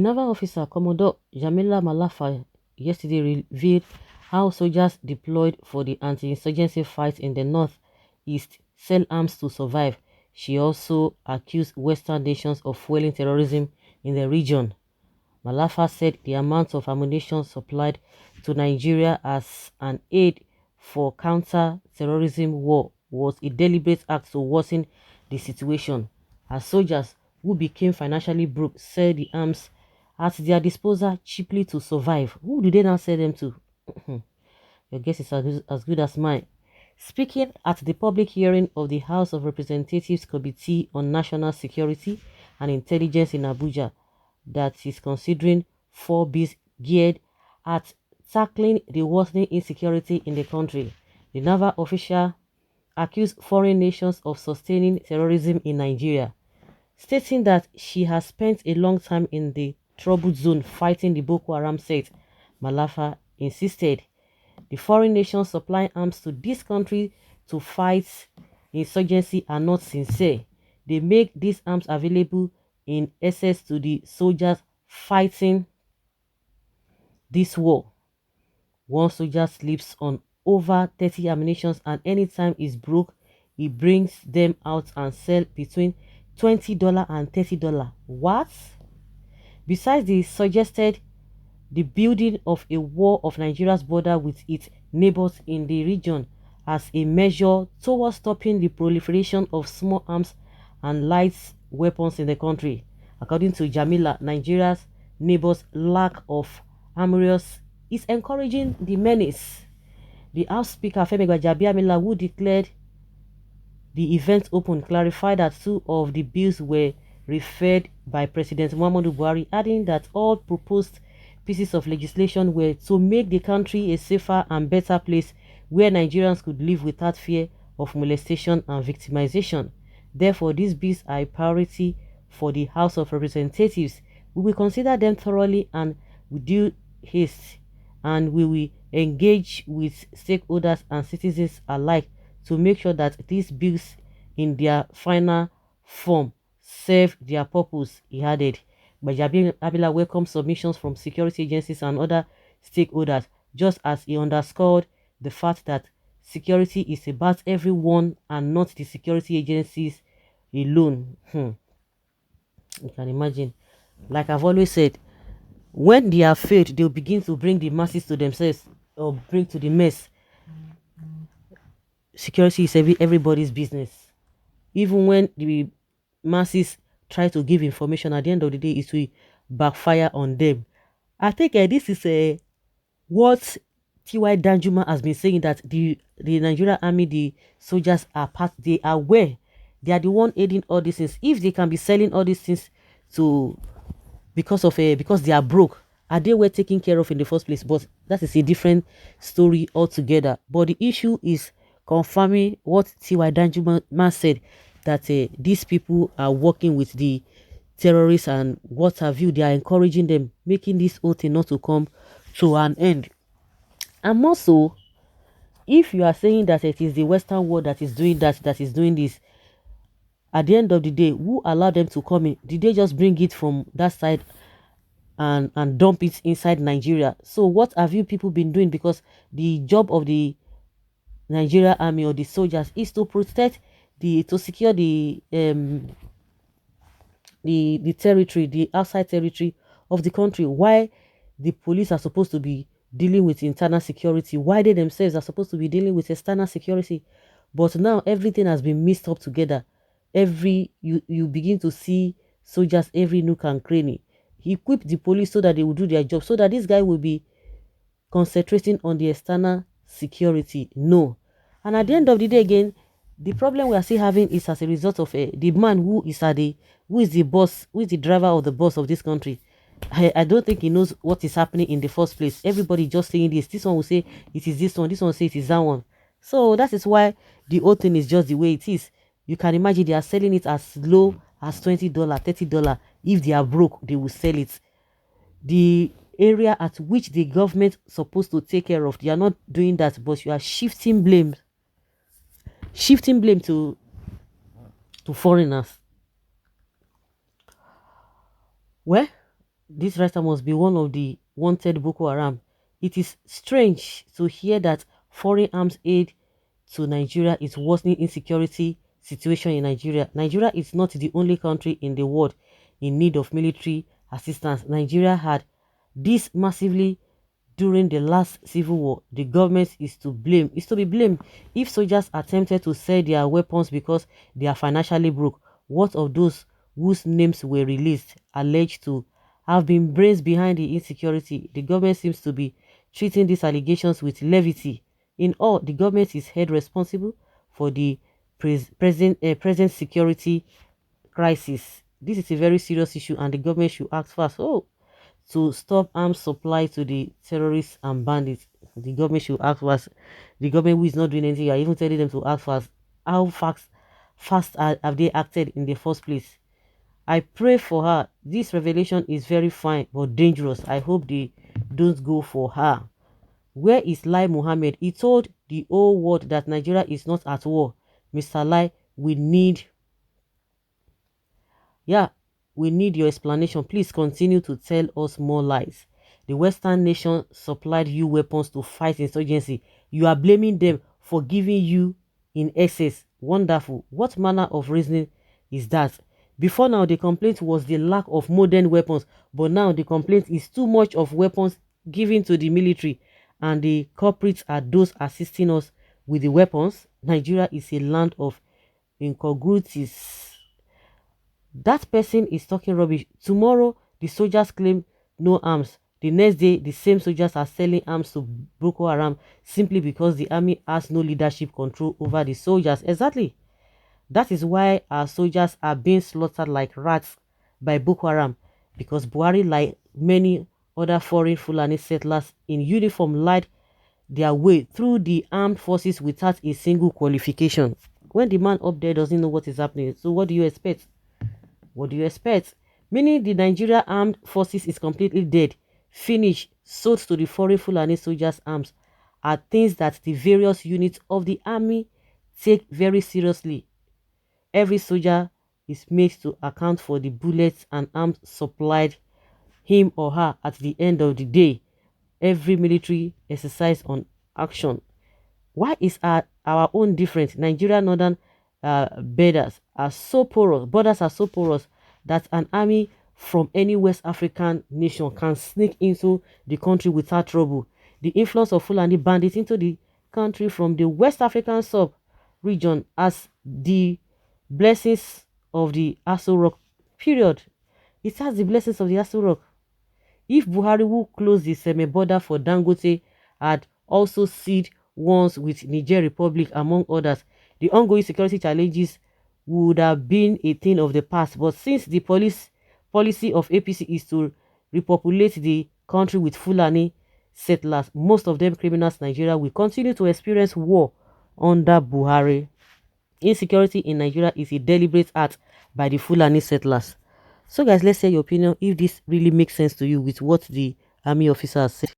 naval officer, Commodore Jamila Malafa, yesterday revealed how soldiers deployed for the anti-insurgency fight in the northeast sell arms to survive. She also accused Western nations of fueling terrorism in the region. Malafa said the amount of ammunition supplied to Nigeria as an aid for counter-terrorism war was a deliberate act to worsen the situation, as soldiers who became financially broke sell the arms at their disposal cheaply to survive. Who do they now sell them to? Your guess is as good as mine. Speaking at the public hearing of the House of Representatives Committee on National Security and Intelligence in Abuja, that is considering 4 bills geared at tackling the worsening insecurity in the country, the naval official accused foreign nations of sustaining terrorism in Nigeria, stating that she has spent a long time in the troubled zone fighting the Boko Haram sect. Malafa insisted the foreign nations supplying arms to this country to fight insurgency are not sincere. They make these arms available in excess to the soldiers fighting this war. One soldier sleeps on over 30 ammunitions, and anytime it's broke, he brings them out and sell between $20 and $30. What? Besides the building of a wall of Nigeria's border with its neighbors in the region as a measure towards stopping the proliferation of small arms and light weapons in the country. According to Jamila, Nigeria's neighbors' lack of armors is encouraging the menace. The House Speaker Femi Gbajabiamila, who declared the event open, clarified that 2 of the bills were referred by President Muhammadu Buhari, adding that all proposed pieces of legislation were to make the country a safer and better place where Nigerians could live without fear of molestation and victimization. Therefore, these bills are a priority for the House of Representatives. We will consider them thoroughly and with due haste, and we will engage with stakeholders and citizens alike to make sure that these bills in their final form serve their purpose, he added. Bajabi Abila welcomed submissions from security agencies and other stakeholders, just as he underscored the fact that security is about everyone and not the security agencies alone. You can imagine. Like I've always said, when they are failed, they'll begin to bring the masses to themselves or bring to the mess. Security is everybody's business. Even when the masses try to give information, at the end of the day, it will backfire on them. I think this is what T.Y. Danjuma has been saying, that the Nigerian army, the soldiers are part, they are aware. They are the one aiding all these things. If they can be selling all these things to because they are broke, are they were taken care of in the first place? But that is a different story altogether. But the issue is confirming what T.Y. Danjuma said, that these people are working with the terrorists and what have you. They are encouraging them, making this whole thing not to come to an end. And also, if you are saying that it is the Western world that is doing that is doing this, at the end of the day, who allowed them to come in? Did they just bring it from that side and dump it inside Nigeria? So what have you people been doing? Because the job of the Nigeria army or the soldiers is to protect to secure the territory, the outside territory of the country. Why the police are supposed to be dealing with internal security? Why they themselves are supposed to be dealing with external security? But now everything has been mixed up together. You begin to see soldiers every nook and cranny. He equipped the police so that they will do their job, so that this guy will be concentrating on the external security. No. And at the end of the day, again, the problem we are still having is as a result of the man who is the boss, who is the driver of the boss of this country. I don't think he knows what is happening in the first place. Everybody just saying this. This one will say it is this one. This one will say it is that one. So that is why the whole thing is just the way it is. You can imagine they are selling it as low as $20, $30. If they are broke, they will sell it. The area at which the government is supposed to take care of, they are not doing that, but you are shifting blame to foreigners. Well, this writer must be one of the wanted Boko Haram. It is strange to hear that foreign arms aid to Nigeria is worsening insecurity situation in Nigeria. Nigeria is not the only country in the world in need of military assistance. Nigeria had this massively during the last civil war. The government is to be blamed. If soldiers attempted to sell their weapons because they are financially broke, what of those whose names were released alleged to have been brains behind the insecurity? The government seems to be treating these allegations with levity. In all, the government is held responsible for the present security crisis. This is a very serious issue and the government should act fast. Oh, to stop arms supply to the terrorists and bandits. The government should act fast. The government who is not doing anything, you are even telling them to act fast. How fast have they acted in the first place? I pray for her. This revelation is very fine but dangerous. I hope they don't go for her. Where is Lai Mohammed? He told the whole world that Nigeria is not at war. Mr. Lai, we need your explanation. Please continue to tell us more lies. The Western nation supplied you weapons to fight insurgency. You are blaming them for giving you in excess. Wonderful. What manner of reasoning is that? Before now, the complaint was the lack of modern weapons, but now the complaint is too much of weapons given to the military, and the culprits are those assisting us with the weapons. Nigeria is a land of incongruities. That person is talking rubbish. Tomorrow, the soldiers claim no arms. The next day, the same soldiers are selling arms to Boko Haram simply because the army has no leadership control over the soldiers. Exactly. That is why our soldiers are being slaughtered like rats by Boko Haram, because Buhari, like many other foreign Fulani settlers in uniform, lied their way through the armed forces without a single qualification. When the man up there doesn't know what is happening, so what do you expect? What do you expect? Meaning the Nigeria armed forces is completely dead, finished, sold to the foreign Fulani soldiers' arms are things that the various units of the army take very seriously. Every soldier is made to account for the bullets and arms supplied him or her at the end of the day. Every military exercise on action. Why is our own different? Nigeria northern borders are so porous that an army from any West African nation can sneak into the country without trouble. The influence of Fulani bandits into the country from the West African sub-region as the blessings of the S⁰LD1 period. It has the blessings of the S⁰LD1. If Buhari, who closed the semi-border for Dangote, had also sealed ones with Niger Republic, among others, the ongoing security challenges would have been a thing of the past. But since the policy of APC is to repopulate the country with Fulani settlers, most of them criminals, Nigeria will continue to experience war under Buhari. Insecurity in Nigeria is a deliberate act by the Fulani settlers. So guys, let's hear your opinion if this really makes sense to you with what the army officer said.